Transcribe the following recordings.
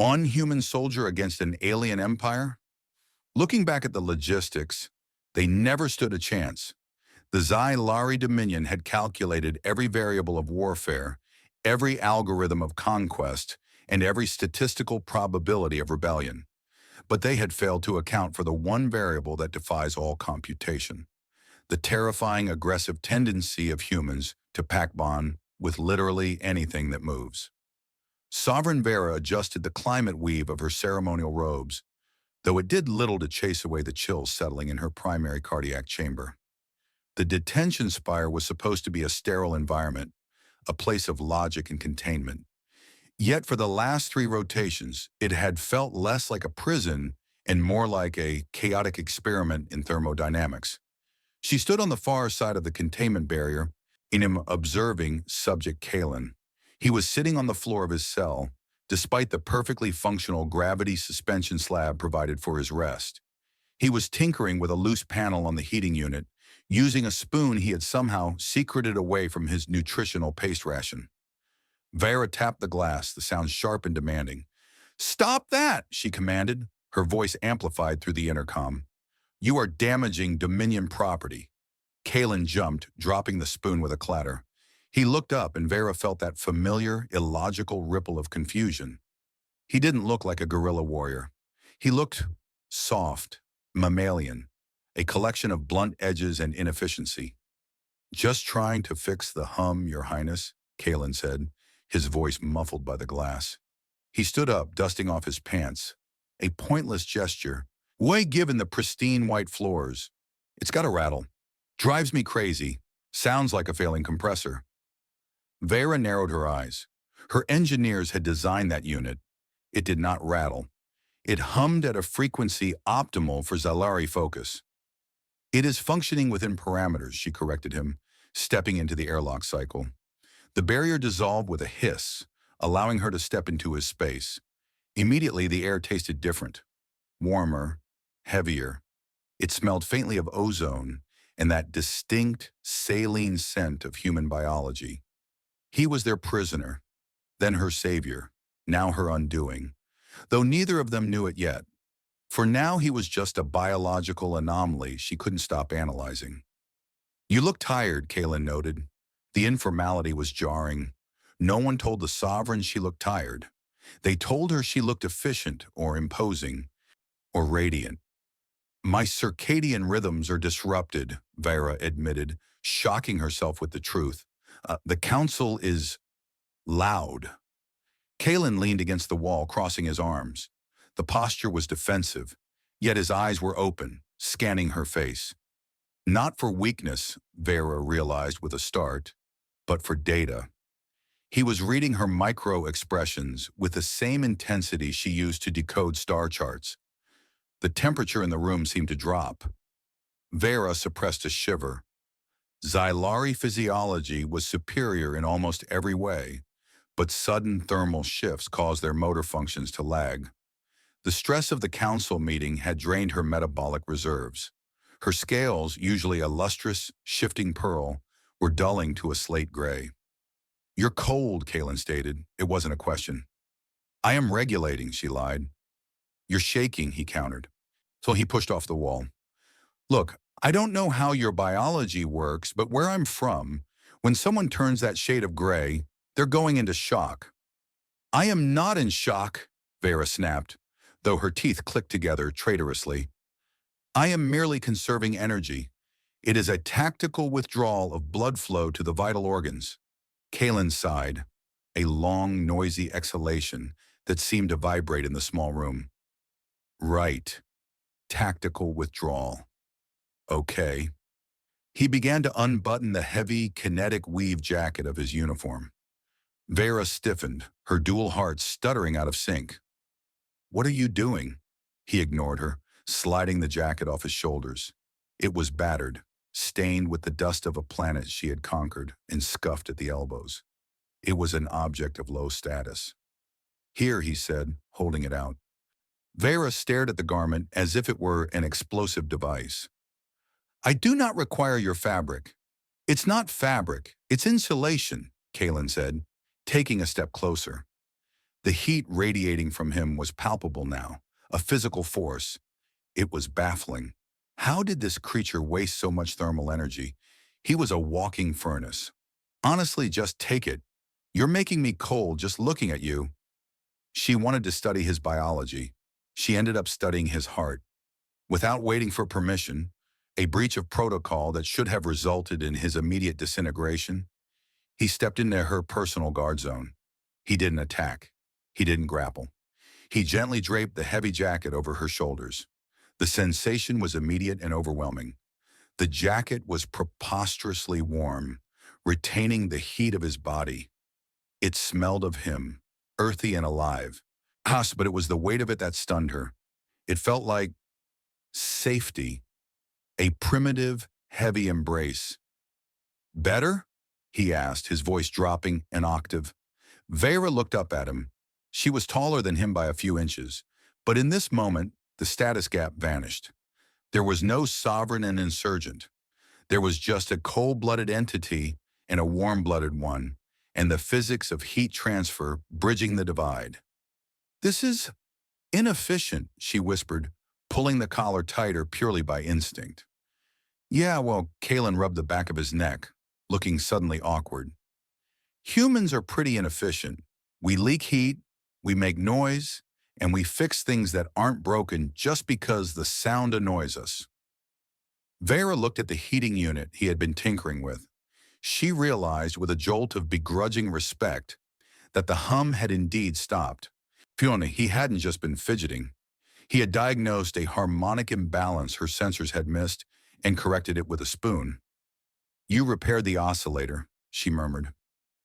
On-human soldier against an alien empire? Looking back at the logistics, they never stood a chance. The Zylari Dominion had calculated every variable of warfare, every algorithm of conquest, and every statistical probability of rebellion. But they had failed to account for the one variable that defies all computation: the terrifying aggressive tendency of humans to pack bond with literally anything that moves. Sovereign Vera adjusted the climate weave of her ceremonial robes, though it did little to chase away the chills settling in her primary cardiac chamber. The detention spire was supposed to be a sterile environment, a place of logic and containment. Yet for the last three rotations, it had felt less like a prison and more like a chaotic experiment in thermodynamics. She stood on the far side of the containment barrier, in him observing subject Kalen. He was sitting on the floor of his cell, despite the perfectly functional gravity suspension slab provided for his rest. He was tinkering with a loose panel on the heating unit, using a spoon he had somehow secreted away from his nutritional paste ration. Vera tapped the glass, the sound sharp and demanding. "Stop that!" she commanded, her voice amplified through the intercom. "You are damaging Dominion property." Kalen jumped, dropping the spoon with a clatter. He looked up and Vera felt that familiar, illogical ripple of confusion. He didn't look like a guerrilla warrior. He looked soft, mammalian, a collection of blunt edges and inefficiency. "Just trying to fix the hum, Your Highness," Kalen said, his voice muffled by the glass. He stood up, dusting off his pants, a pointless gesture, way given the pristine white floors. "It's got a rattle. Drives me crazy. Sounds like a failing compressor." Vera narrowed her eyes. Her engineers had designed that unit. It did not rattle. It hummed at a frequency optimal for Zylari focus. "It is functioning within parameters," she corrected him, stepping into the airlock cycle. The barrier dissolved with a hiss, allowing her to step into his space. Immediately, the air tasted different. Warmer, heavier. It smelled faintly of ozone and that distinct, saline scent of human biology. He was their prisoner, then her savior, now her undoing, though neither of them knew it yet. For now he was just a biological anomaly she couldn't stop analyzing. "You look tired," Kalen noted. The informality was jarring. No one told the Sovereign she looked tired. They told her she looked efficient or imposing or radiant. "My circadian rhythms are disrupted," Vera admitted, shocking herself with the truth. The council is loud." Kalen leaned against the wall, crossing his arms. The posture was defensive, yet his eyes were open, scanning her face. Not for weakness, Vera realized with a start, but for data. He was reading her micro-expressions with the same intensity she used to decode star charts. The temperature in the room seemed to drop. Vera suppressed a shiver. Zylari physiology was superior in almost every way, but sudden thermal shifts caused their motor functions to lag. The stress of the council meeting had drained her metabolic reserves. Her scales, usually a lustrous, shifting pearl, were dulling to a slate gray. "You're cold," Kalen stated. It wasn't a question. "I am regulating," she lied. "You're shaking," he countered. So he pushed off the wall. "Look, I don't know how your biology works, but where I'm from, when someone turns that shade of gray, they're going into shock." "I am not in shock," Vera snapped, though her teeth clicked together traitorously. "I am merely conserving energy. It is a tactical withdrawal of blood flow to the vital organs." Kalen sighed, a long, noisy exhalation that seemed to vibrate in the small room. "Right. Tactical withdrawal. Okay." He began to unbutton the heavy, kinetic weave jacket of his uniform. Vera stiffened, her dual hearts stuttering out of sync. "What are you doing?" He ignored her, sliding the jacket off his shoulders. It was battered, stained with the dust of a planet she had conquered, and scuffed at the elbows. It was an object of low status. "Here," he said, holding it out. Vera stared at the garment as if it were an explosive device. "I do not require your fabric." "It's not fabric, it's insulation," Kalen said, taking a step closer. The heat radiating from him was palpable now, a physical force. It was baffling. How did this creature waste so much thermal energy? He was a walking furnace. Honestly, just take it. You're making me cold just looking at you. She wanted to study his biology. She ended up studying his heart. Without waiting for permission, a breach of protocol that should have resulted in his immediate disintegration, he stepped into her personal guard zone. He didn't attack. He didn't grapple. He gently draped the heavy jacket over her shoulders. The sensation was immediate and overwhelming. The jacket was preposterously warm, retaining the heat of his body. It smelled of him, earthy and alive. But it was the weight of it that stunned her. It felt like safety, a primitive, heavy embrace. Better? He asked, his voice dropping an octave. Vera looked up at him. She was taller than him by a few inches, but in this moment, the status gap vanished. There was no sovereign and insurgent. There was just a cold-blooded entity and a warm-blooded one, and the physics of heat transfer bridging the divide. This is inefficient, she whispered, pulling the collar tighter purely by instinct. Yeah, well, Kalen rubbed the back of his neck, looking suddenly awkward. Humans are pretty inefficient. We leak heat, we make noise, and we fix things that aren't broken just because the sound annoys us. Vera looked at the heating unit he had been tinkering with. She realized with a jolt of begrudging respect that the hum had indeed stopped. Fiona, he hadn't just been fidgeting. He had diagnosed a harmonic imbalance her sensors had missed and corrected it with a spoon. You repaired the oscillator, she murmured.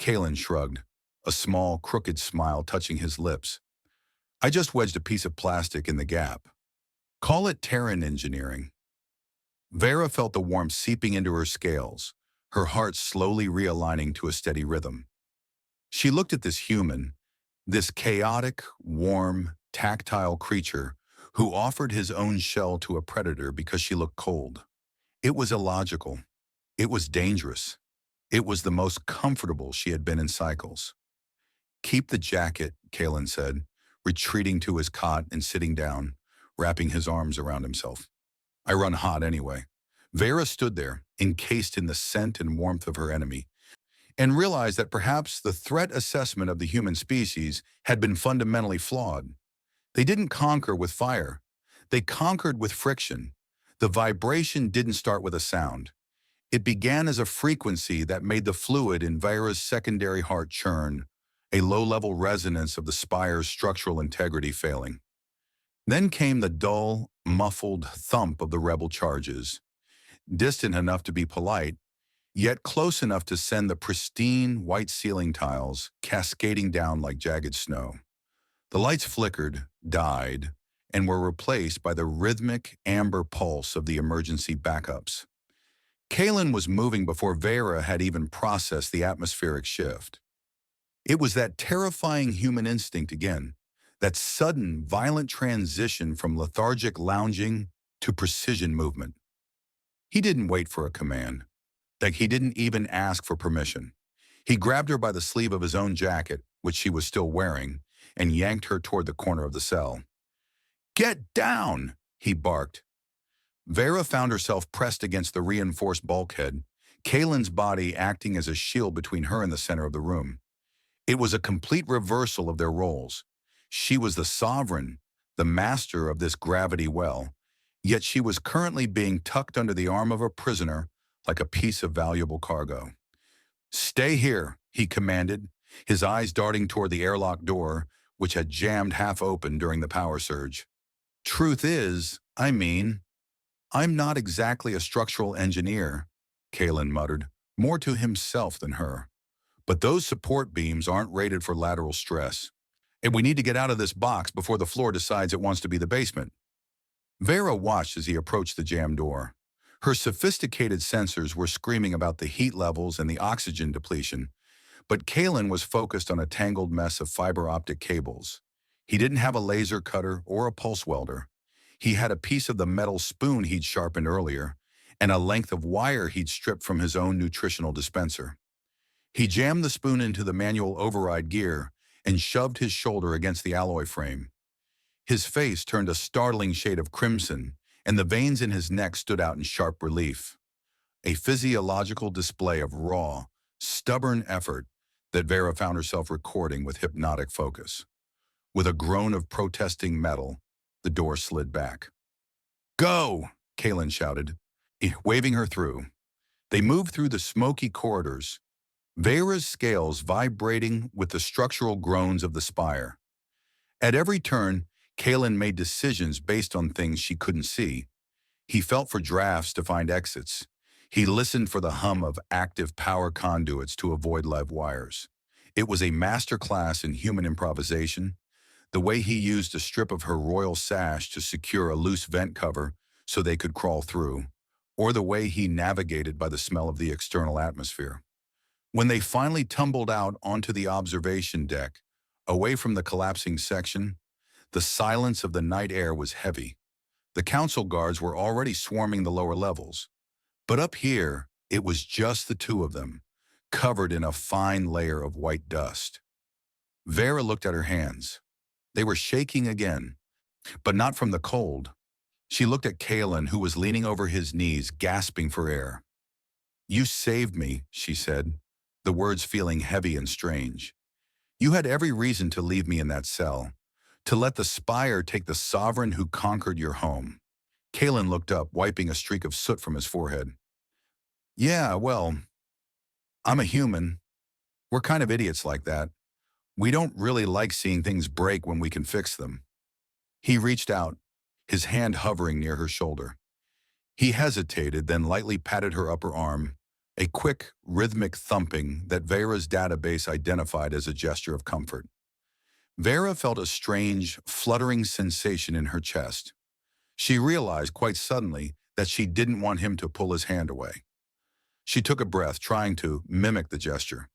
Kalen shrugged, a small, crooked smile touching his lips. I just wedged a piece of plastic in the gap. Call it Terran engineering. Vera felt the warmth seeping into her scales, her heart slowly realigning to a steady rhythm. She looked at this human, this chaotic, warm, tactile creature who offered his own shell to a predator because she looked cold. It was illogical. It was dangerous. It was the most comfortable she had been in cycles. Keep the jacket, Kalen said, retreating to his cot and sitting down, wrapping his arms around himself. I run hot anyway. Vera stood there, encased in the scent and warmth of her enemy, and realized that perhaps the threat assessment of the human species had been fundamentally flawed. They didn't conquer with fire. They conquered with friction. The vibration didn't start with a sound. It began as a frequency that made the fluid in Vera's secondary heart churn, a low-level resonance of the spire's structural integrity failing. Then came the dull, muffled thump of the rebel charges, distant enough to be polite, yet close enough to send the pristine white ceiling tiles cascading down like jagged snow. The lights flickered, died, and were replaced by the rhythmic amber pulse of the emergency backups. Kalen was moving before Vera had even processed the atmospheric shift. It was that terrifying human instinct again, that sudden, violent transition from lethargic lounging to precision movement. He didn't wait for a command. He didn't even ask for permission. He grabbed her by the sleeve of his own jacket, which she was still wearing, and yanked her toward the corner of the cell. Get down, he barked. Vera found herself pressed against the reinforced bulkhead, Kalen's body acting as a shield between her and the center of the room. It was a complete reversal of their roles. She was the sovereign, the master of this gravity well, yet she was currently being tucked under the arm of a prisoner like a piece of valuable cargo. Stay here, he commanded, his eyes darting toward the airlock door, which had jammed half open during the power surge. Truth is, I'm not exactly a structural engineer, Kalen muttered, more to himself than her. But those support beams aren't rated for lateral stress. And we need to get out of this box before the floor decides it wants to be the basement. Vera watched as he approached the jammed door. Her sophisticated sensors were screaming about the heat levels and the oxygen depletion, but Kalen was focused on a tangled mess of fiber optic cables. He didn't have a laser cutter or a pulse welder. He had a piece of the metal spoon he'd sharpened earlier, and a length of wire he'd stripped from his own nutritional dispenser. He jammed the spoon into the manual override gear and shoved his shoulder against the alloy frame. His face turned a startling shade of crimson, and the veins in his neck stood out in sharp relief. A physiological display of raw, stubborn effort that Vera found herself recording with hypnotic focus. With a groan of protesting metal, the door slid back. "Go!" Kalen shouted, waving her through. They moved through the smoky corridors, Vera's scales vibrating with the structural groans of the spire. At every turn, Kalen made decisions based on things she couldn't see. He felt for drafts to find exits. He listened for the hum of active power conduits to avoid live wires. It was a masterclass in human improvisation. The way he used a strip of her royal sash to secure a loose vent cover so they could crawl through, or the way he navigated by the smell of the external atmosphere. When they finally tumbled out onto the observation deck, away from the collapsing section, the silence of the night air was heavy. The council guards were already swarming the lower levels. But up here, it was just the two of them, covered in a fine layer of white dust. Vera looked at her hands. They were shaking again, but not from the cold. She looked at Kalen, who was leaning over his knees, gasping for air. "You saved me," she said, the words feeling heavy and strange. "You had every reason to leave me in that cell, to let the spire take the sovereign who conquered your home." Kalen looked up, wiping a streak of soot from his forehead. "Yeah, well, I'm a human. We're kind of idiots like that. We don't really like seeing things break when we can fix them." He reached out, his hand hovering near her shoulder. He hesitated, then lightly patted her upper arm, a quick, rhythmic thumping that Vera's database identified as a gesture of comfort. Vera felt a strange, fluttering sensation in her chest. She realized quite suddenly that she didn't want him to pull his hand away. She took a breath, trying to mimic the gesture.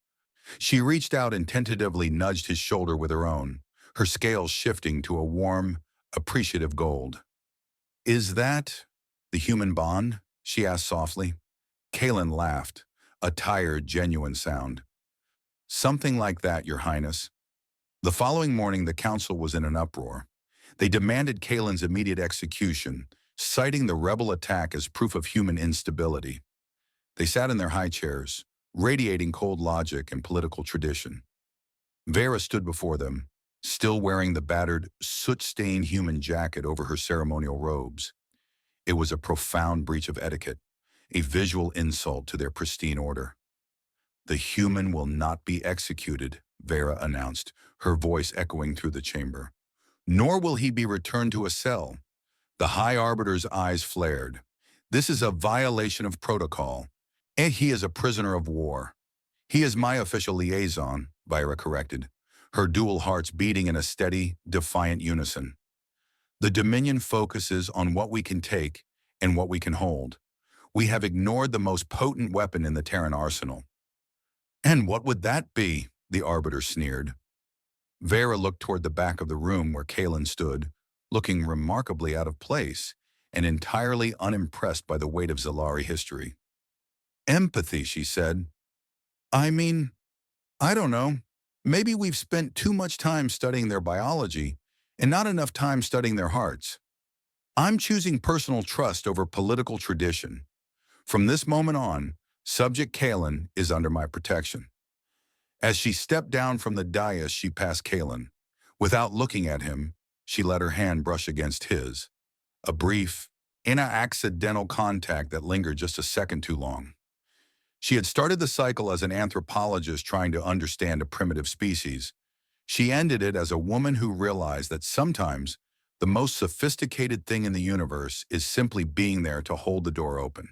She reached out and tentatively nudged his shoulder with her own, her scales shifting to a warm, appreciative gold. "Is that the human bond?" she asked softly. Kalen laughed, a tired, genuine sound. "Something like that, Your Highness." The following morning, the council was in an uproar. They demanded Kalen's immediate execution, citing the rebel attack as proof of human instability. They sat in their high chairs, radiating cold logic and political tradition. Vera stood before them, still wearing the battered, soot-stained human jacket over her ceremonial robes. It was a profound breach of etiquette, a visual insult to their pristine order. "The human will not be executed," Vera announced, her voice echoing through the chamber. "Nor will he be returned to a cell." The High Arbiter's eyes flared. "This is a violation of protocol, and he is a prisoner of war." "He is my official liaison," Vera corrected, her dual hearts beating in a steady, defiant unison. "The Dominion focuses on what we can take and what we can hold. We have ignored the most potent weapon in the Terran arsenal." "And what would that be?" the Arbiter sneered. Vera looked toward the back of the room where Kalen stood, looking remarkably out of place and entirely unimpressed by the weight of Zylari history. "Empathy," she said. "I mean, I don't know. Maybe we've spent too much time studying their biology and not enough time studying their hearts. I'm choosing personal trust over political tradition. From this moment on, Subject Kalen is under my protection." As she stepped down from the dais, she passed Kalen. Without looking at him, she let her hand brush against his, a brief, accidental contact that lingered just a second too long. She had started the cycle as an anthropologist trying to understand a primitive species. She ended it as a woman who realized that sometimes the most sophisticated thing in the universe is simply being there to hold the door open.